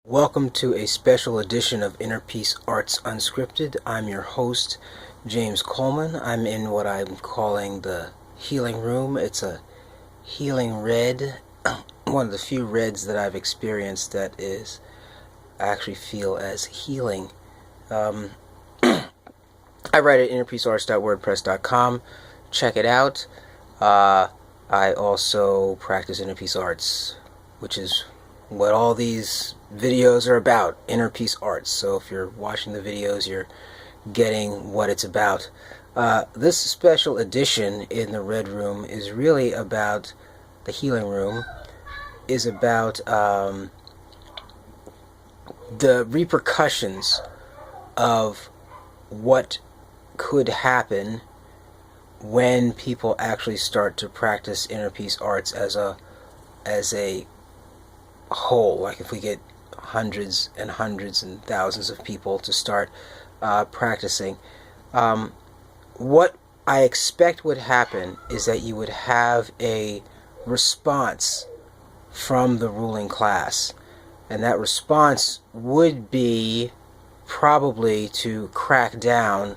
Welcome to a special edition of Inner Peace Arts Unscripted. I'm your host, James Coleman. I'm in what I'm calling the healing room. It's a healing red, one of the few reds that I've experienced that is, I actually feel as healing. I write at innerpeacearts.wordpress.com. Check it out. I also practice Inner Peace Arts, which is what all these videos are about, Inner Peace Arts. So if you're watching the videos, you're getting what it's about. This special edition in the Red Room is really about, the healing room is about the repercussions of what could happen when people actually start to practice Inner Peace Arts as a whole. Like if we get hundreds and hundreds and thousands of people to start practicing, what I expect would happen is that you would have a response from the ruling class, and that response would be probably to crack down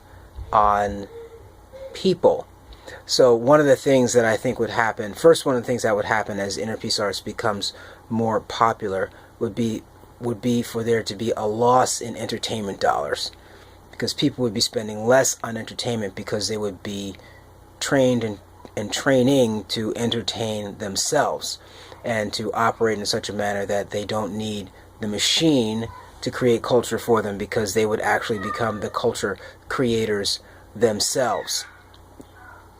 on people. So one of the things that I think would happen, first one of the things that would happen as Inner Peace Arts becomes more popular would be for there to be a loss in entertainment dollars, because people would be spending less on entertainment because they would be trained and training to entertain themselves and to operate in such a manner that they don't need the machine to create culture for them, because they would actually become the culture creators themselves.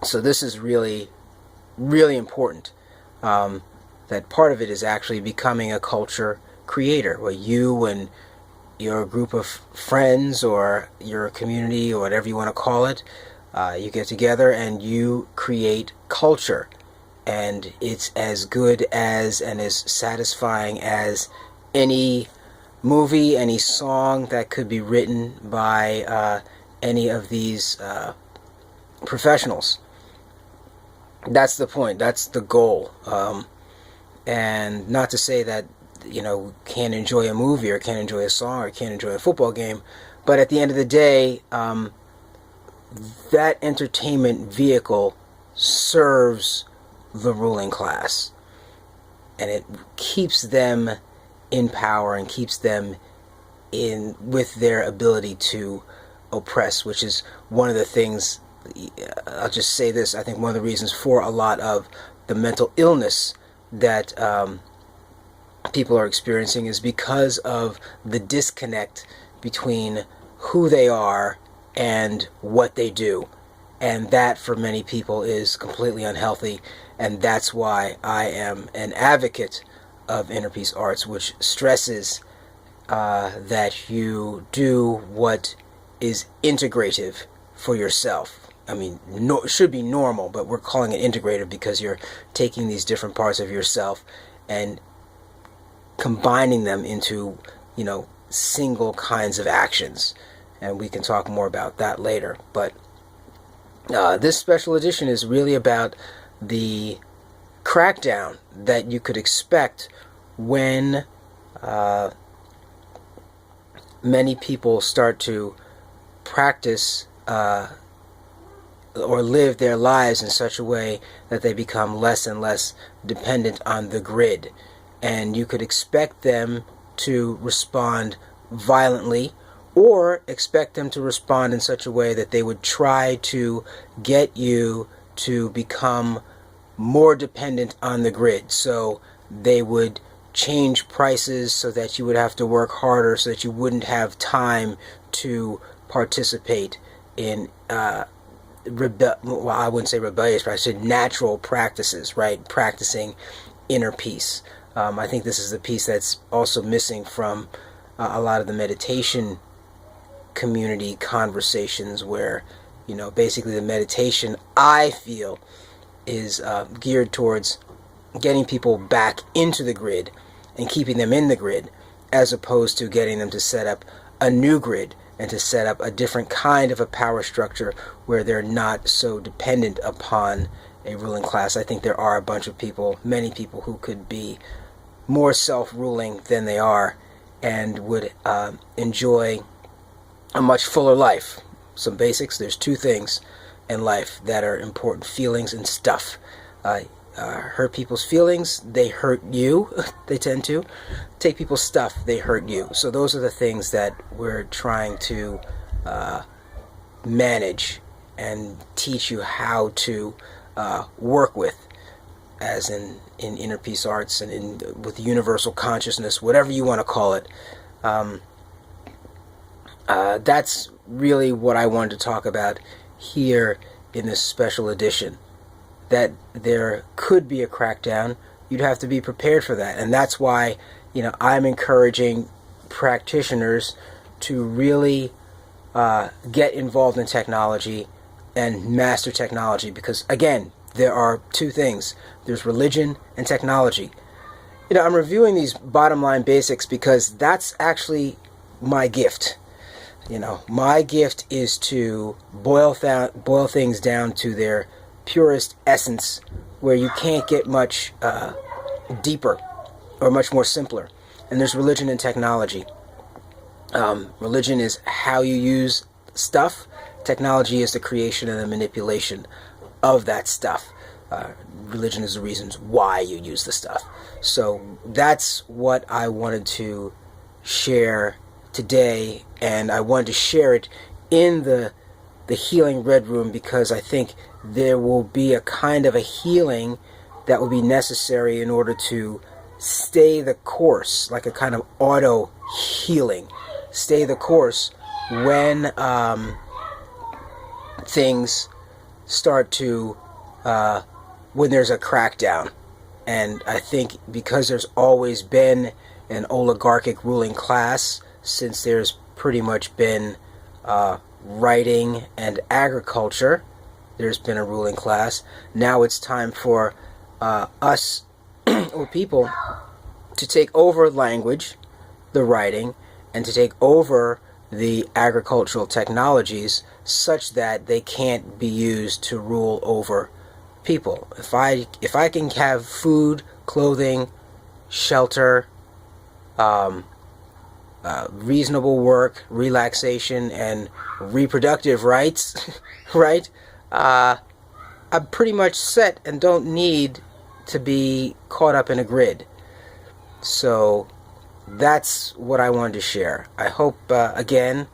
So this is really, really important. That part of it is actually becoming a culture creator, where you and your group of friends or your community or whatever you want to call it, you get together and you create culture. And it's as good as and as satisfying as any movie, any song that could be written by any of these professionals. That's the point. That's the goal. And not to say that, can't enjoy a movie or can't enjoy a song or can't enjoy a football game, but at the end of the day, that entertainment vehicle serves the ruling class, and it keeps them in power and keeps them in with their ability to oppress, which is one of the things. I'll just say this, I think one of the reasons for a lot of the mental illness that people are experiencing is because of the disconnect between who they are and what they do. And that, for many people, is completely unhealthy. And that's why I am an advocate of Inner Peace Arts, which stresses that you do what is integrative for yourself. I mean, it should be normal, but we're calling it integrative because you're taking these different parts of yourself and combining them into, single kinds of actions. And we can talk more about that later. But this special edition is really about the crackdown that you could expect when many people start to practice or live their lives in such a way that they become less and less dependent on the grid. And you could expect them to respond violently, or expect them to respond in such a way that they would try to get you to become more dependent on the grid. So they would change prices so that you would have to work harder, so that you wouldn't have time to participate in I wouldn't say rebellious, but I said natural practices, right? Practicing inner peace. I think this is the piece that's also missing from a lot of the meditation community conversations, where, basically the meditation, I feel, is geared towards getting people back into the grid and keeping them in the grid, as opposed to getting them to set up a new grid and to set up a different kind of a power structure where they're not so dependent upon a ruling class. I think there are a bunch of people, many people, who could be more self-ruling than they are, and would enjoy a much fuller life. Some basics: there's two things in life that are important: feelings and stuff. Hurt people's feelings, they hurt you. They tend to take people's stuff, they hurt you. So those are the things that we're trying to manage and teach you how to work with, as in inner peace arts and with universal consciousness, whatever you want to call it. That's really what I wanted to talk about here in this special edition. That there could be a crackdown. You'd have to be prepared for that, and that's why I'm encouraging practitioners to really get involved in technology and master technology, because again, there are two things: there's religion and technology. I'm reviewing these bottom line basics because that's actually my gift. My gift is to boil things down to their purest essence, where you can't get much deeper or much more simpler. And there's religion and technology. Religion is how you use stuff. Technology is the creation and the manipulation of that stuff. Religion is the reasons why you use the stuff. So that's what I wanted to share today, and I wanted to share it in the Healing Red Room, because I think there will be a kind of a healing that will be necessary in order to stay the course, like a kind of auto healing. Stay the course when things start to, when there's a crackdown. And I think because there's always been an oligarchic ruling class, since there's pretty much been writing and agriculture, there's been a ruling class. Now it's time for us, or people, to take over language, the writing, and to take over the agricultural technologies, such that they can't be used to rule over people. If I can have food, clothing, shelter, reasonable work, relaxation, and reproductive rights, right? I'm pretty much set and don't need to be caught up in a grid. So that's what I wanted to share. I hope, again,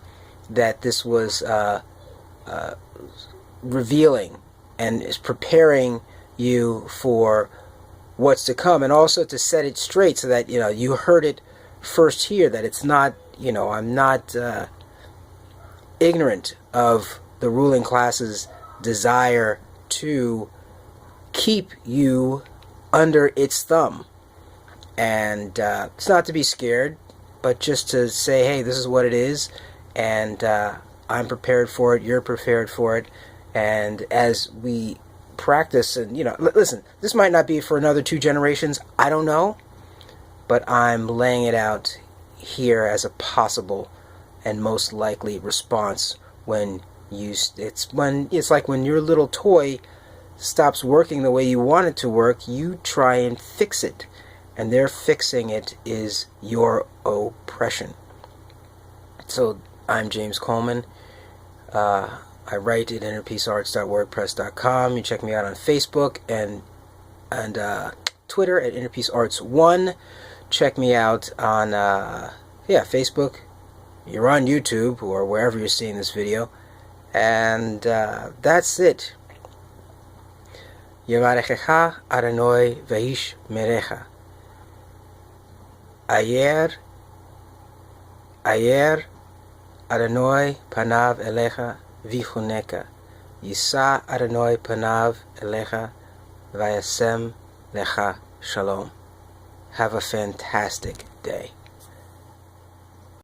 that this was revealing and is preparing you for what's to come, and also to set it straight so that you heard it first here, that it's not, I'm not ignorant of the ruling class's desire to keep you under its thumb. And it's not to be scared, but just to say, hey, this is what it is, and I'm prepared for it, you're prepared for it. And as we practice, and listen, this might not be for another 2 generations, I don't know, but I'm laying it out here as a possible and most likely response when it's like when your little toy stops working the way you want it to work, you try and fix it, and their fixing it is your oppression. So I'm James Coleman. I write at innerpeacearts.wordpress.com. You check me out on Facebook and Twitter at innerpeacearts1. Check me out on Facebook. You're on YouTube or wherever you're seeing this video. And that's it. Yevarechecha Adonai veish merecha. Ayer Adonai panav elecha vichuneka. Yisa Adonai panav elecha vayasem lecha shalom. Have a fantastic day.